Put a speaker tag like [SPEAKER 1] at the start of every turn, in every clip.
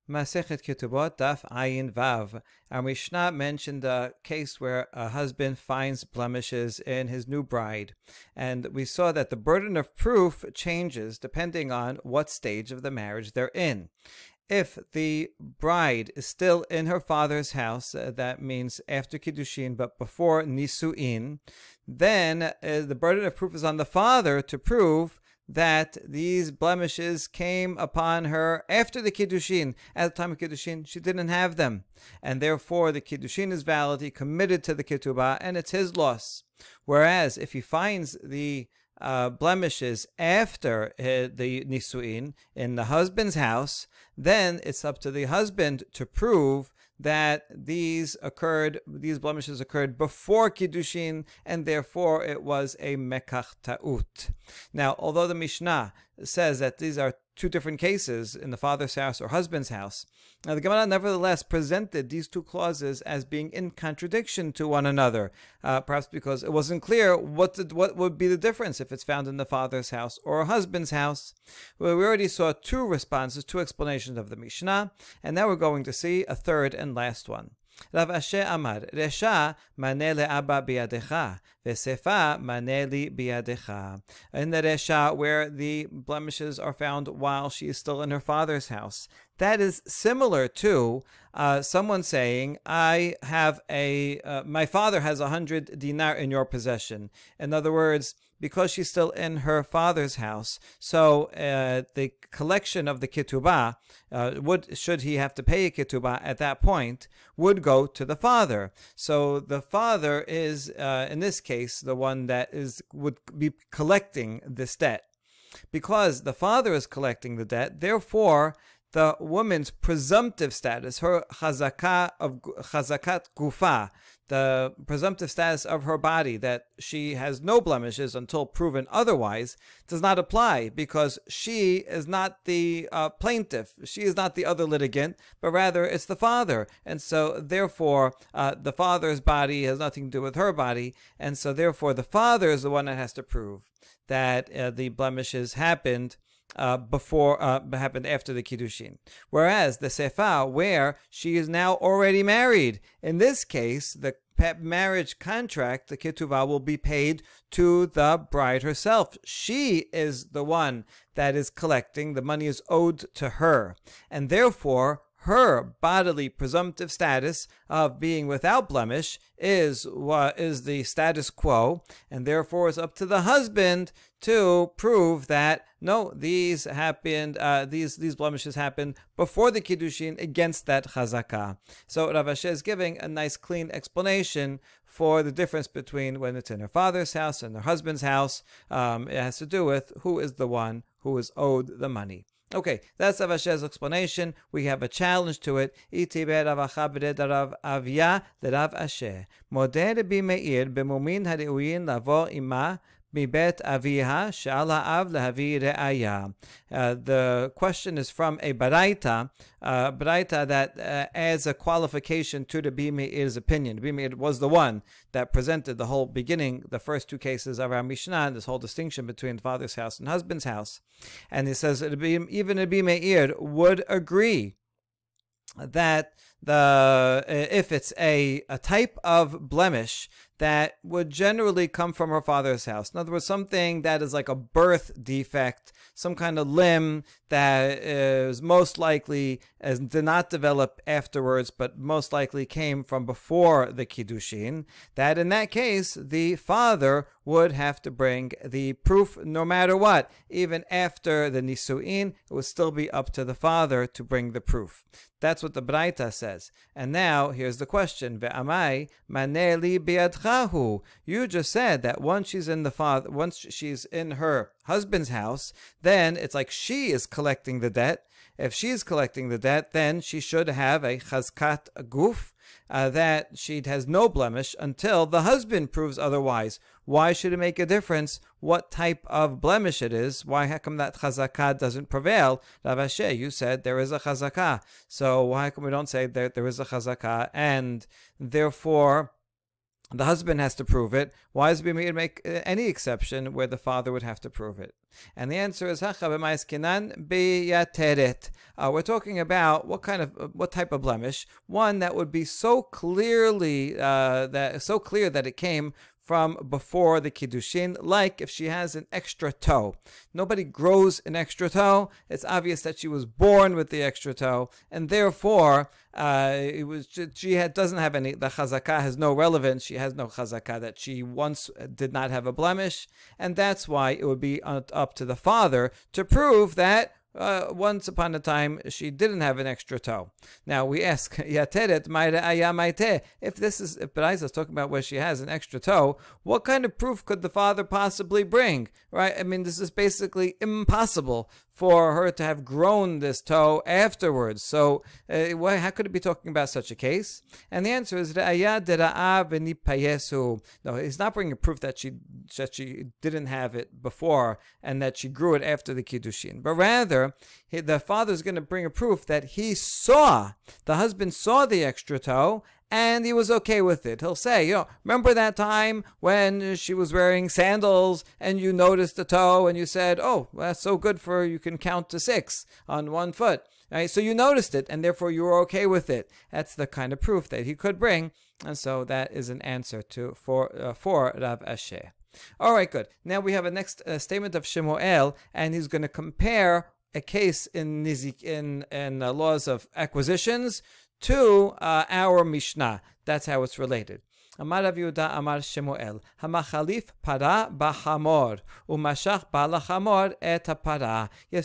[SPEAKER 1] Masechet Ketubot, Daf Ayin Vav. Our Mishnah mentioned a case where a husband finds blemishes in his new bride. And we saw that the burden of proof changes depending on what stage of the marriage they're in. If the bride is still in her father's house, that means after Kiddushin but before Nisu'in, then the burden of proof is on the father to prove that these blemishes came upon her after the Kiddushin. At the time of Kiddushin, she didn't have them. And therefore, the Kiddushin is valid. He committed to the Ketubah, and it's his loss. Whereas, if he finds the blemishes after the Nisu'in in the husband's house, then it's up to the husband to prove that these blemishes occurred before Kiddushin, and therefore it was a mekach ta'ut. Now, although the Mishnah says that these are two different cases in the father's house or husband's house, now the Gemara nevertheless presented these two clauses as being in contradiction to one another, perhaps because it wasn't clear what would be the difference if it's found in the father's house or a husband's house. Well, we already saw two responses, two explanations of the Mishnah, and now we're going to see a third and last one. Rav Asher Amar, Resha maneh le'aba biyadecha, vesefa maneh li biyadecha. In the Resha, where the blemishes are found while she is still in her father's house, that is similar to someone saying, "I have my father has 100 dinar in your possession." In other words, because she's still in her father's house, so the collection of the ketubah, should he have to pay a ketubah at that point, would go to the father. So the father is, in this case, the one that would be collecting this debt. Because the father is collecting the debt, therefore, the woman's presumptive status, her chazakat gufa, the presumptive status of her body, that she has no blemishes until proven otherwise, does not apply, because she is not the plaintiff. She is not the other litigant, but rather it's the father. And so therefore, the father's body has nothing to do with her body. And so therefore, the father is the one that has to prove that the blemishes happened happened after the Kiddushin. Whereas the Sefa, where she is now already married, in this case, the marriage contract, the Ketubah, will be paid to the bride herself. She is the one that is collecting. The money is owed to her. And therefore, her bodily presumptive status of being without blemish is the status quo, and therefore it's up to the husband to prove that no, these happened, these blemishes happened before the Kiddushin against that chazakah. So Rav Asher is giving a nice clean explanation for the difference between when it's in her father's house and her husband's house. It has to do with who is the one who is owed the money. Okay, that's Rav Asher's explanation. We have a challenge to it. Iti Rav Acha b'red Rav Avya l'Rav Asher. Modeh Rabbi Meir b'mumin ha'reuyin lavo ima mibet aviha she'al ha'av lehavi re'aya. The question is from a baraita that adds a qualification to the Rabbi Meir's opinion. Rabbi Meir was the one that presented the whole beginning, the first two cases of our Mishnah, this whole distinction between father's house and husband's house. And he says even Rabbi Meir would agree that if it's a type of blemish that would generally come from her father's house. In other words, something that is like a birth defect, some kind of limb that is most likely did not develop afterwards, but most likely came from before the Kiddushin, that in that case, the father would have to bring the proof no matter what. Even after the Nisu'in, it would still be up to the father to bring the proof. That's what the Braita says. And now, here's the question. Ve'amai maneh li biyadchahu. You just said that once she's in her husband's house, then it's like she is collecting the debt. If she's collecting the debt, then she should have a chazkat guf, that she has no blemish until the husband proves otherwise. Why should it make a difference what type of blemish it is? How come that chazakah doesn't prevail? Rav Asher, you said there is a chazakah. So why come we don't say that there is a chazakah, and therefore The husband has to prove it. Why is it being made to make any exception where the father would have to prove it? And the answer is we're talking about what type of blemish? One that would be so clearly so clear that it came from before the kiddushin, like if she has an extra toe. Nobody grows an extra toe. It's obvious that she was born with the extra toe, and therefore doesn't have any. The chazakah has no relevance. She has no chazakah that she once did not have a blemish, and that's why it would be up to the father to prove that once upon a time she didn't have an extra toe. Now we ask, Yateret Maire Ayamaite, if Baraisa is talking about where she has an extra toe, what kind of proof could the father possibly bring? Right? I mean, this is basically impossible for her to have grown this toe afterwards. So how could it be talking about such a case? And the answer is no, he's not bringing proof that she didn't have it before and that she grew it after the kiddushin, but rather the father is going to bring a proof that the husband saw the extra toe and he was okay with it. He'll say, remember that time when she was wearing sandals and you noticed the toe and you said, oh, that's so good for you can count to 6 on one foot. Right? So you noticed it and therefore you were okay with it. That's the kind of proof that he could bring. And so that is an answer for Rav Asher. All right, good. Now we have a next statement of Shemuel, and he's going to compare a case in laws of acquisitions to our Mishnah. That's how it's related. Amar Rav Yehuda Amar Shemuel, Hamachalif para b'chamor, umashach ba'al hachamor et hapara. You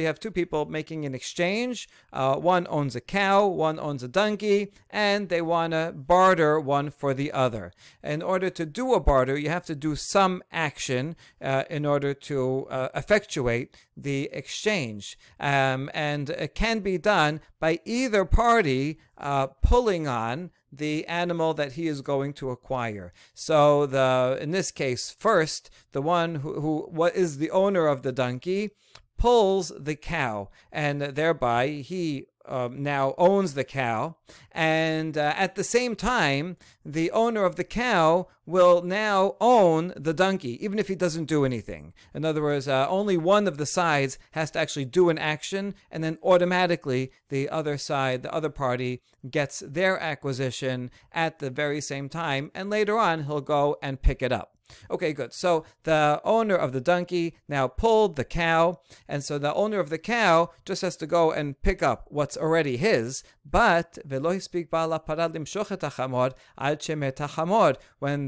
[SPEAKER 1] have two people making an exchange. One owns a cow, one owns a donkey, and they want to barter one for the other. In order to do a barter, you have to do some action in order to effectuate the exchange. And it can be done by either party pulling on the animal that he is going to acquire. So in this case, first, the one what is the owner of the donkey pulls the cow, and thereby he now owns the cow, and at the same time, the owner of the cow will now own the donkey, even if he doesn't do anything. In other words, only one of the sides has to actually do an action, and then automatically the other side, the other party, gets their acquisition at the very same time, and later on he'll go and pick it up. Okay, good. So the owner of the donkey now pulled the cow, and so the owner of the cow just has to go and pick up what's already his. But when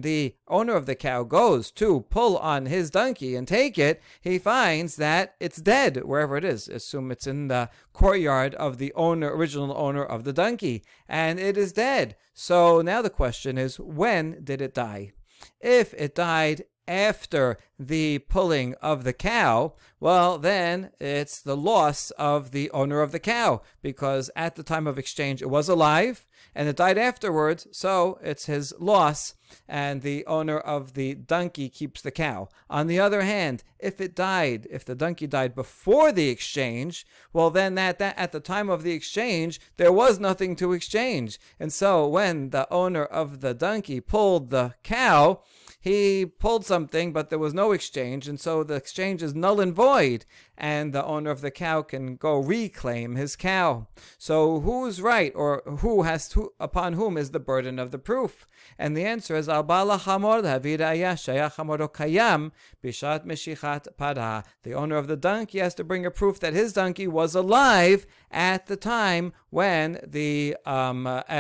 [SPEAKER 1] the owner of the cow goes to pull on his donkey and take it, he finds that it's dead wherever it is. Assume it's in the courtyard of the original owner of the donkey, and it is dead. So now the question is, when did it die? If it died after the pulling of the cow, well, then it's the loss of the owner of the cow, because at the time of exchange it was alive and it died afterwards, so it's his loss, and the owner of the donkey keeps the cow. On the other hand, if the donkey died before the exchange, well, then at the time of the exchange there was nothing to exchange, and so when the owner of the donkey pulled the cow, he pulled something, but there was no exchange, and so the exchange is null and void, and the owner of the cow can go reclaim his cow. So who's right, or upon whom is the burden of the proof? And the answer is al ba'al hachamor lehavii ra'aya sheyach hamoro kayam bishat meshichat para. The owner of the donkey has to bring a proof that his donkey was alive at the time when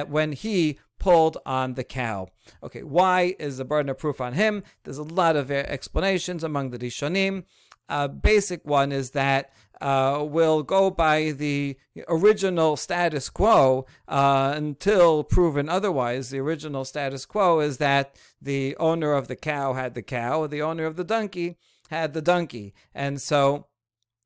[SPEAKER 1] when he pulled on the cow. Okay, why is the burden of proof on him? There's a lot of explanations among the Rishonim. Basic one is that we'll go by the original status quo until proven otherwise. The original status quo is that the owner of the cow had the cow, the owner of the donkey had the donkey. And so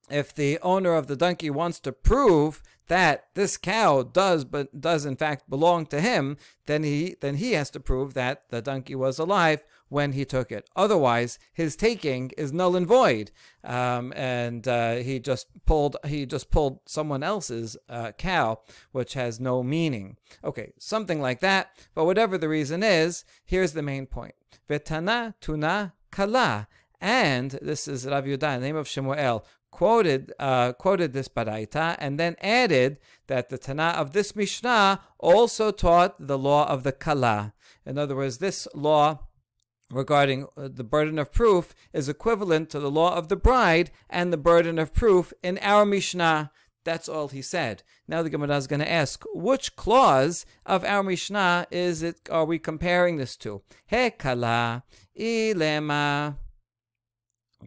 [SPEAKER 1] if the owner of the donkey wants to prove that this cow does in fact belong to him, then he has to prove that the donkey was alive when he took it. Otherwise, his taking is null and void, and he just pulled someone else's cow, which has no meaning. Okay, something like that. But whatever the reason is, here's the main point. Vetana tuna kala. And this is Rav Yudah, the name of Shemuel, quoted this baraita, and then added that the Tana of this Mishnah also taught the law of the kala. In other words, this law regarding the burden of proof is equivalent to the law of the bride and the burden of proof in our Mishnah. That's all he said. Now the Gemara is going to ask, which clause of our Mishnah are we comparing this to? He kala ilema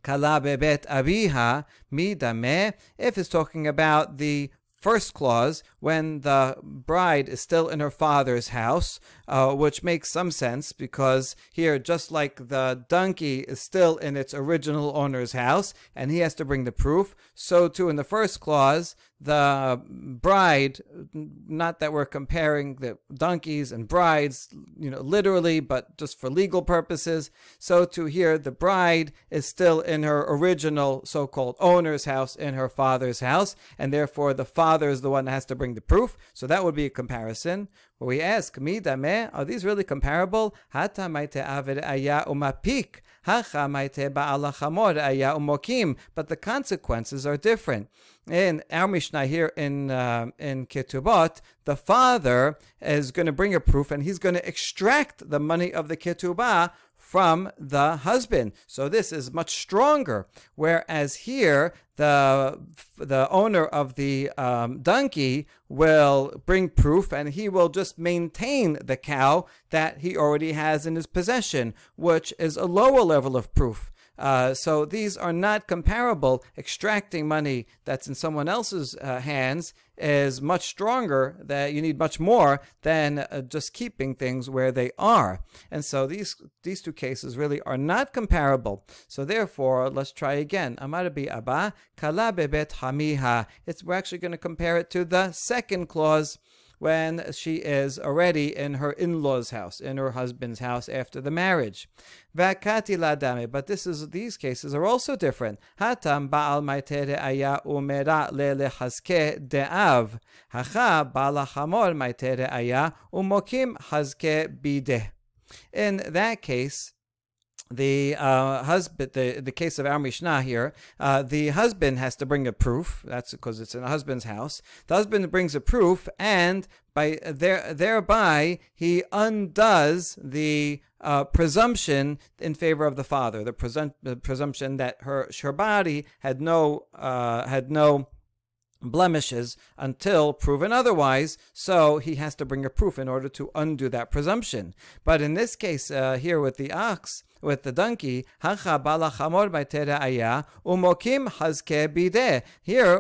[SPEAKER 1] kala bebet abiha midame. If it's talking about the first clause, when the bride is still in her father's house, which makes some sense because here, just like the donkey is still in its original owner's house and he has to bring the proof, so too in the first clause, the bride, not that we're comparing the donkeys and brides, literally, but just for legal purposes, so too here, the bride is still in her original so-called owner's house, in her father's house, and therefore the father is the one that has to bring the proof. So that would be a comparison. But we ask, are these really comparable? Hata maite aved aya umapik, hacha maite ba'ala chamor aya umokim. But the consequences are different. In our Mishnah here in Ketubot, the father is going to bring a proof and he's going to extract the money of the ketubah from the husband. So this is much stronger. Whereas here, the owner of the donkey will bring proof and he will just maintain the cow that he already has in his possession, which is a lower level of proof. So these are not comparable. Extracting money that's in someone else's hands is much stronger, that you need much more than just keeping things where they are. And so these two cases really are not comparable. So therefore, let's try again. Amar bi Abba, kala bebet hamiha. We're actually going to compare it to the second clause, when she is already in her in-law's house, in her husband's house after the marriage. Vakati ladame, but these cases are also different. Hatam ba'al maitere aya umera lelehaske de'av. Hacha ba'al hamor maitere aya umokim hazke bide. In that case, the husband, the case of our Mishnah here, the husband has to bring a proof. That's because it's in a husband's house. The husband brings a proof, and thereby he undoes the presumption in favor of the father. The presumption that her body had no blemishes until proven otherwise, so he has to bring a proof in order to undo that presumption. But in this case here with the ox, with the donkey, here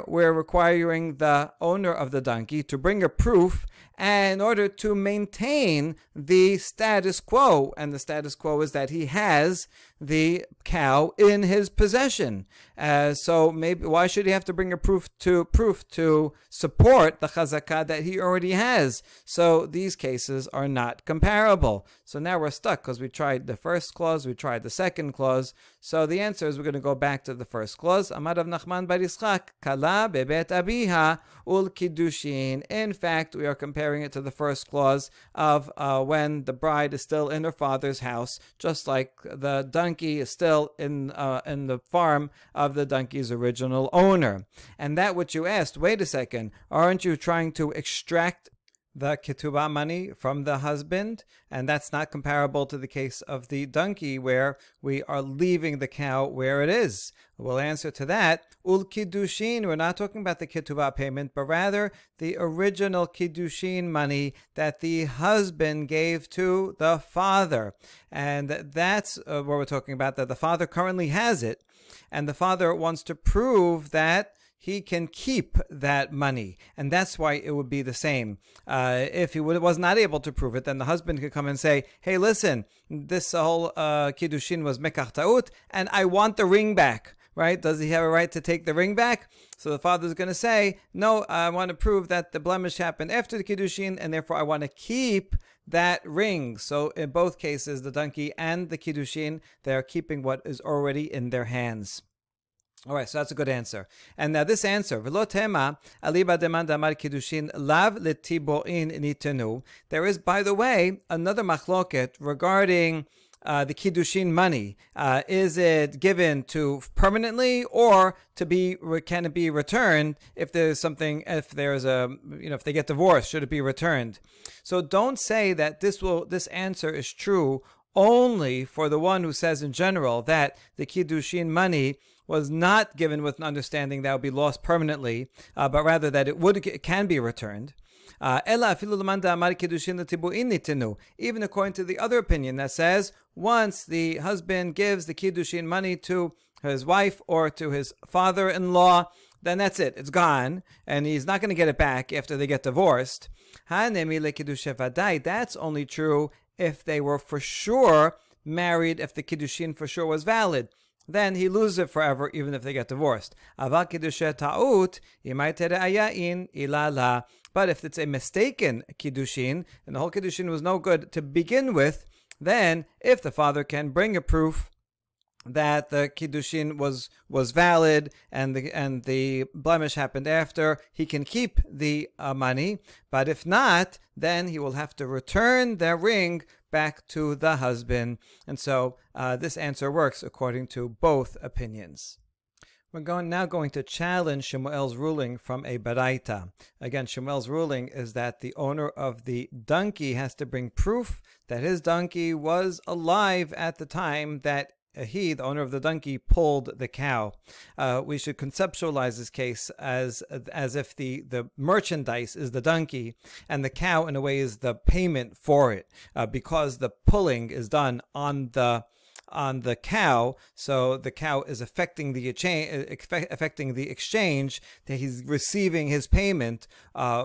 [SPEAKER 1] we're requiring the owner of the donkey to bring a proof in order to maintain the status quo, and the status quo is that he has the cow in his possession. So maybe why should he have to bring a proof to support the chazakah that he already has? So these cases are not comparable. So now we're stuck because we tried the first clause, we tried the second clause. So the answer is we're going to go back to the first clause. Amar Rav Nachman bar Yitzchak, kala bebet abiha ul kiddushin. In fact, we are comparing it to the first clause of when the bride is still in her father's house, just like the donkey is still in the farm of the donkey's original owner. And that which you asked, wait a second, aren't you trying to extract the ketubah money from the husband? And that's not comparable to the case of the donkey where we are leaving the cow where it is. We'll answer to that. Ul kiddushin, we're not talking about the ketubah payment, but rather the original kiddushin money that the husband gave to the father. And that's what we're talking about, that the father currently has it. And the father wants to prove that he can keep that money, and that's why it would be the same. If he was not able to prove it, then the husband could come and say, hey, listen, this whole kiddushin was mekach ta'ut, and I want the ring back. right? Does he have a right to take the ring back? So the father is going to say, no, I want to prove that the blemish happened after the Kiddushin, and therefore I want to keep that ring. So in both cases, the donkey and the Kiddushin, they are keeping what is already in their hands. All right, so that's a good answer. And now this answer, V'lo tema aliba demand amar kiddushin lav letiboin nitenu. There is, by the way, another machloket regarding the kiddushin money. Is it given to permanently, or can it be returned if there's something, if they get divorced, should it be returned? So don't say that this answer is true only for the one who says in general that the kiddushin money was not given with an understanding that would be lost permanently, but rather that it can be returned. Even according to the other opinion that says once the husband gives the kiddushin money to his wife or to his father-in-law, then that's it. It's gone, and he's not going to get it back after they get divorced. That's only true if they were for sure married, if the kiddushin for sure was valid. Then he loses it forever, even if they get divorced. But if it's a mistaken kiddushin, and the whole kiddushin was no good to begin with, then if the father can bring a proof that the kiddushin was valid and the blemish happened after, he can keep the money. But if not, then he will have to return the ring back to the husband. And so this answer works according to both opinions. We're now going to challenge Shemuel's ruling from a baraita. Again, Shemuel's ruling is that the owner of the donkey has to bring proof that his donkey was alive at the time that he, the owner of the donkey, pulled the cow. We should conceptualize this case as if the merchandise is the donkey, and the cow, in a way, is the payment for it, because the pulling is done on the cow. So the cow is affecting the exchange. That he's receiving his payment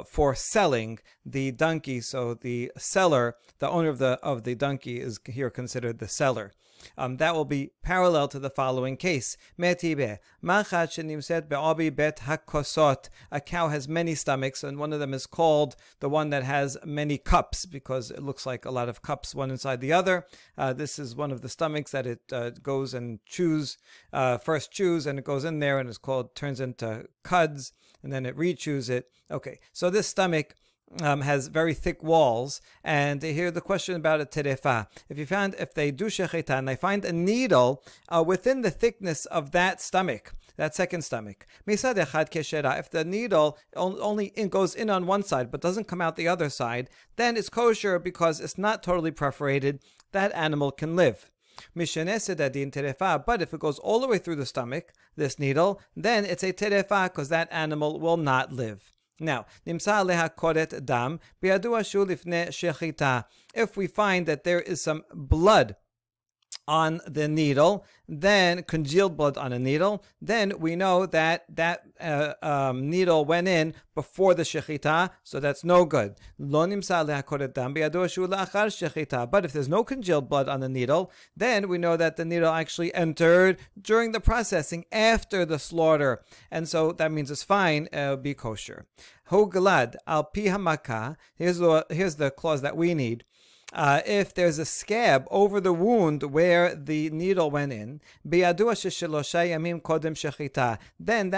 [SPEAKER 1] for selling the donkey. So the seller, the owner of the donkey, is here considered the seller. That will be parallel to the following case. A cow has many stomachs, and one of them is called the one that has many cups, because it looks like a lot of cups one inside the other. This is one of the stomachs that it goes and first chews, and it goes in there, and it's turns into cuds, and then it re-chews it. Okay, so this stomach has very thick walls, and here the question about a terefa. If they do shechita and they find a needle within the thickness of that stomach, that second stomach, if the needle only goes in on one side but doesn't come out the other side, then it's kosher because it's not totally perforated. That animal can live. But if it goes all the way through the stomach, this needle, then it's a terefa because that animal will not live. Now, if we find that there is some blood on the needle, then congealed blood on a needle, then we know that needle went in before the shechita, so that's no good. But if there's no congealed blood on the needle, then we know that the needle actually entered during the processing after the slaughter, and so that means it's fine, it'll be kosher. Hoglad al pi hamaka. Here's the clause that we need. If there's a scab over the wound where the needle went in, then that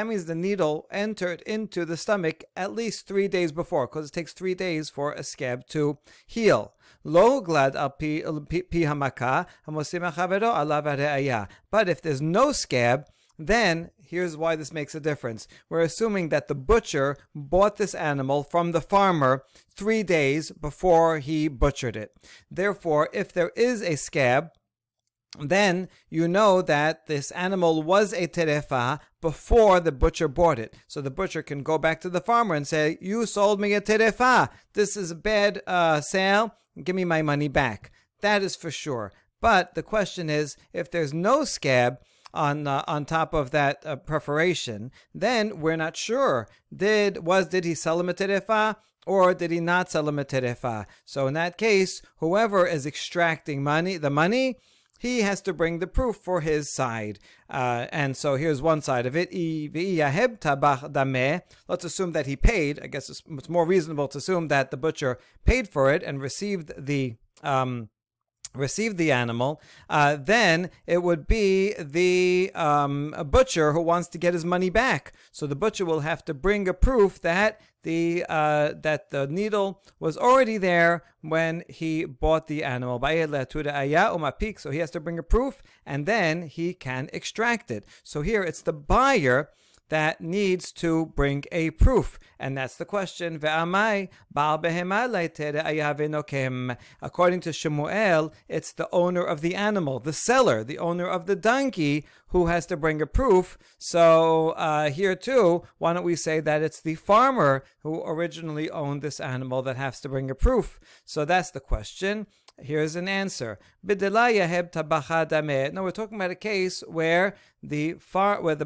[SPEAKER 1] means the needle entered into the stomach at least 3 days before, because it takes 3 days for a scab to heal. But if there's no scab, then here's why this makes a difference. We're assuming that the butcher bought this animal from the farmer 3 days before he butchered it. Therefore, if there is a scab, then you know that this animal was a terefa before the butcher bought it. So the butcher can go back to the farmer and say, you sold me a terefa. This is a bad sale. Give me my money back. That is for sure. But the question is, if there's no scab on top of that perforation, then we're not sure. Did he sell him a terefa, or did he not sell him a terefa? So in that case, whoever is extracting the money, he has to bring the proof for his side. And so here's one side of it. Let's assume that he paid. I guess it's more reasonable to assume that the butcher paid for it and received the animal. Then it would be the butcher who wants to get his money back. So the butcher will have to bring a proof that the needle was already there when he bought the animal. So he has to bring a proof, and then he can extract it. So here it's the buyer that needs to bring a proof. And that's the question. According to Shemuel, it's the owner of the animal, the seller, the owner of the donkey, who has to bring a proof. So here too, why don't we say that it's the farmer who originally owned this animal that has to bring a proof? So that's the question. Here's an answer. No, we're talking about a case where the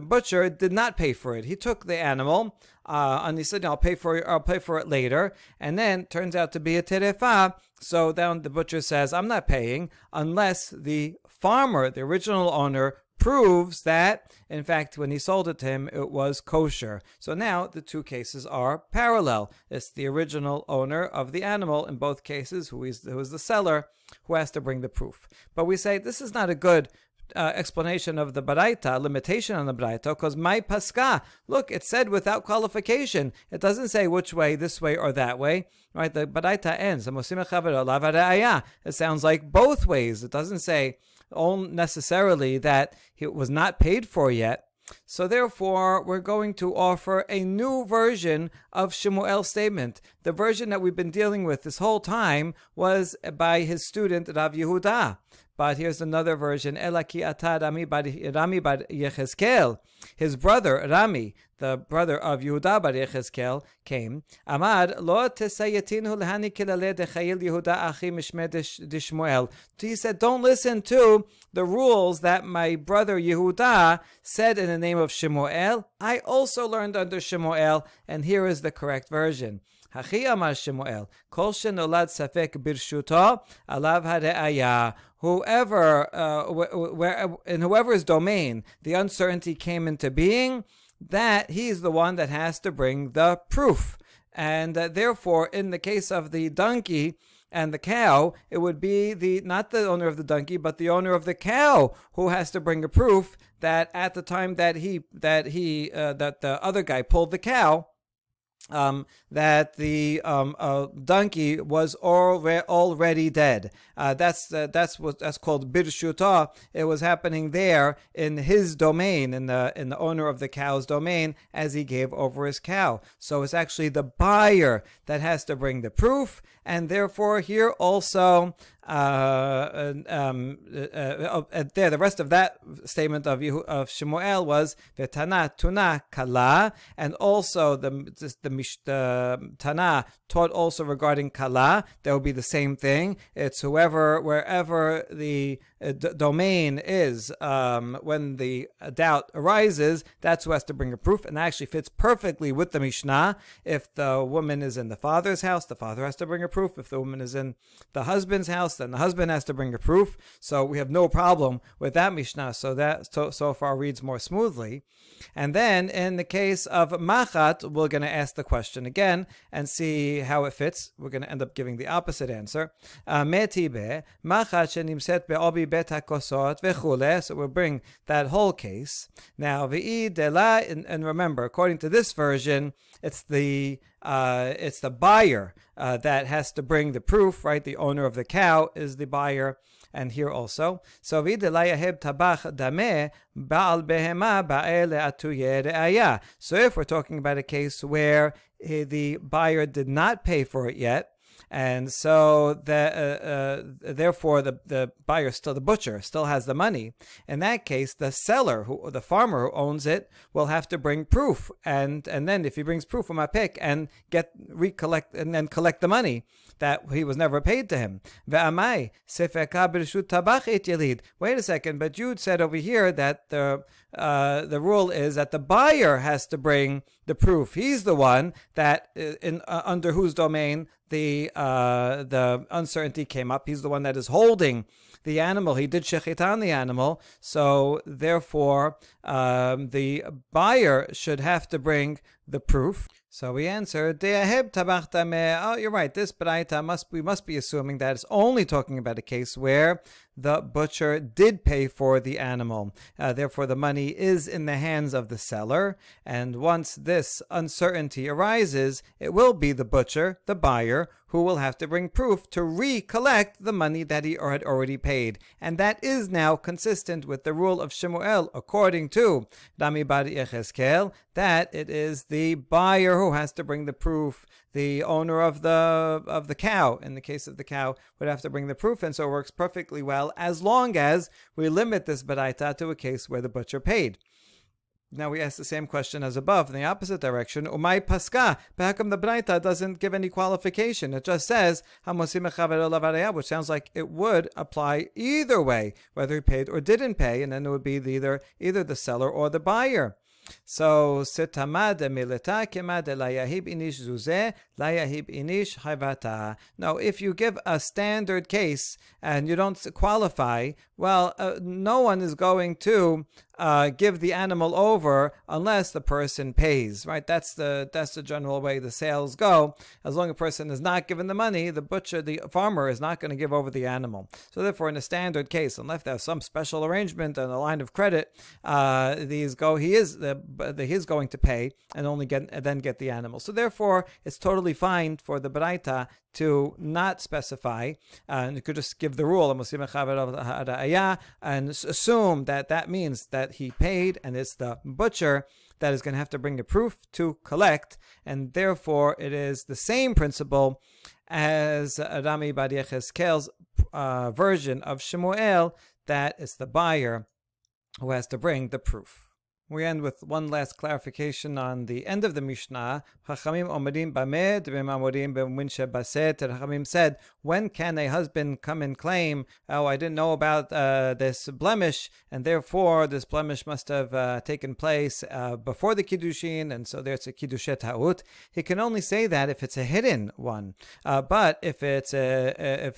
[SPEAKER 1] butcher did not pay for it. He took the animal and he said, "I'll pay for it later." And then turns out to be a terefa. So then the butcher says, "I'm not paying unless the farmer, the original owner, proves that, in fact, when he sold it to him, it was kosher." So now the two cases are parallel. It's the original owner of the animal in both cases, who is the seller, who has to bring the proof. But we say this is not a good explanation of the baraita, limitation on the baraita, because my paska, look, it said without qualification. It doesn't say which way, this way or that way. Right? The baraita ends. It sounds like both ways. It doesn't say necessarily that it was not paid for yet. So therefore, we're going to offer a new version of Shemuel's statement. The version that we've been dealing with this whole time was by his student Rav Yehuda. But here's another version. Elaki ata Rami bar Yechezkel. His brother Rami, the brother of Yehuda bar Yechezkel, came. Amar lo tesayetinu lehani kilale dechayil Yehuda achi mishmeh dishmuel. He said, don't listen to the rules that my brother Yehuda said in the name of Shemuel. I also learned under Shemuel, and here is the correct version. Hachi amar Shemuel, kol shenolad safek birshuto alav hare'aya. In whoever's domain the uncertainty came into being, that he's the one that has to bring the proof. And therefore, in the case of the donkey and the cow, it would be not the owner of the donkey, but the owner of the cow who has to bring a proof that at the time that the other guy pulled the cow, that the donkey was already dead. That's called birshuta. It was happening there in his domain, in the owner of the cow's domain, as he gave over his cow. So it's actually the buyer that has to bring the proof, and therefore here also the rest of that statement of Shemuel was v'tana tuna kala, and also the Tana taught also regarding kala. That would be the same thing. It's wherever the domain is, when the doubt arises, that's who has to bring a proof, and that actually fits perfectly with the Mishnah. If the woman is in the father's house, the father has to bring a proof. If the woman is in the husband's house, then the husband has to bring a proof. So we have no problem with that Mishnah. So that so far reads more smoothly. And then in the case of machat, we're going to ask the question again and see how it fits. We're going to end up giving the opposite answer. Metibe machat shenimset be'obi bet hakosot v'chule. So we'll bring that whole case. Now v'i dela, and remember, according to this version, it's the buyer that has to bring the proof, right? The owner of the cow is the buyer. And here also, so So if we're talking about a case where the buyer did not pay for it yet, and so therefore the buyer, the butcher, still has the money. In that case, the seller, the farmer who owns it, will have to bring proof, and then if he brings proof from a pick and collect the money that he was never paid to him. Wait a second, but you said over here that the rule is that the buyer has to bring the proof. He's the one that under whose domain the uncertainty came up. He's the one that is holding the animal. He did shechita on the animal, so therefore the buyer should have to bring the proof. So we answer, oh, you're right. This baraita we must be assuming that it's only talking about a case where the butcher did pay for the animal. Therefore, the money is in the hands of the seller. And once this uncertainty arises, it will be the butcher, the buyer, who will have to bring proof to recollect the money that he had already paid. And that is now consistent with the rule of Shemuel, according to Rami bar Yechezkel, that it is the buyer who has to bring the proof. The owner of the cow, in the case of the cow, would have to bring the proof, and so it works perfectly well as long as we limit this baraita to a case where the butcher paid. Now we ask the same question as above in the opposite direction. Umay paska. But how come the Braita doesn't give any qualification? It just says, which sounds like it would apply either way, whether he paid or didn't pay, and then it would be either the seller or the buyer. So, sitamad milita kemad layahib inish zuzeh layahib inish hayvata. Now, if you give a standard case and you don't qualify, well, no one is going to give the animal over unless the person pays, right? That's the general way the sales go. As long as a person is not given the money, the farmer is not going to give over the animal. So therefore, in a standard case, unless there's some special arrangement and a line of credit, he is going to pay and only then get the animal. So therefore, it's totally fine for the Baraita to not specify, and you could just give the rule and assume that means that he paid, and it's the butcher that is going to have to bring a proof to collect, and therefore it is the same principle as Rami bar Yechezkel's version of Shemuel, that it's the buyer who has to bring the proof. We end with one last clarification on the end of the Mishnah. Chachamim said, when can a husband come and claim, oh, I didn't know about this blemish, and therefore this blemish must have taken place before the Kiddushin, and so there's a Kiddushet Ha'ut. He can only say that if it's a hidden one. But if it's a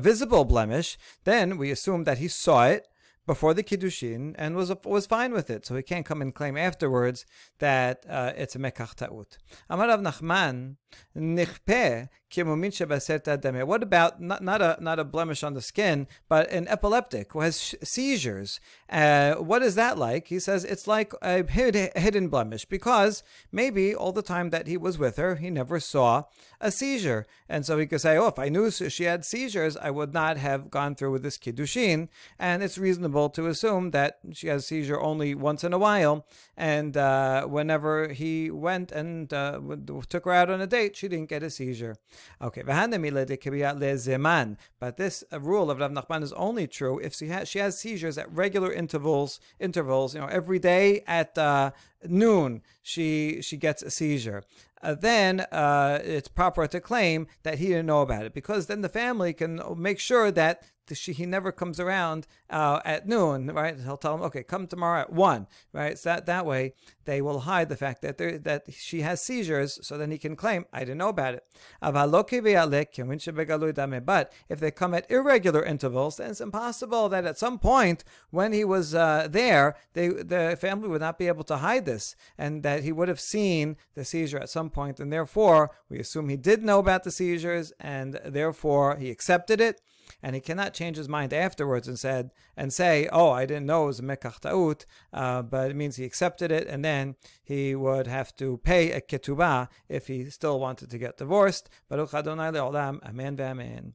[SPEAKER 1] visible blemish, then we assume that he saw it before the Kiddushin and was fine with it. So he can't come and claim afterwards that it's a Mekach Ta'ut. Amar Rav Nachman, Nichpeh, what about not a blemish on the skin, but an epileptic who has seizures? What is that like? He says it's like a hidden blemish, because maybe all the time that he was with her, he never saw a seizure. And so he could say, oh, if I knew she had seizures, I would not have gone through with this Kiddushin. And it's reasonable to assume that she has a seizure only once in a while. And whenever he went and took her out on a date, she didn't get a seizure. Okay, but this rule of Rav Nachman is only true if she has seizures at regular intervals. Every day at noon she gets a seizure. Then it's proper to claim that he didn't know about it, because then the family can make sure that he never comes around at noon, right? He'll tell him, okay, come tomorrow at 1, right? So that way they will hide the fact that she has seizures, so then he can claim, I didn't know about it. But if they come at irregular intervals, then it's impossible that at some point when he was there, the family would not be able to hide this, and that he would have seen the seizure at some point, and therefore we assume he did know about the seizures, and therefore he accepted it. And he cannot change his mind afterwards and say, oh, I didn't know it was a Mekach Ta'ut, but it means he accepted it, and then he would have to pay a Ketubot if he still wanted to get divorced. Baruch Adonai Le'olam, Amen v'Amen.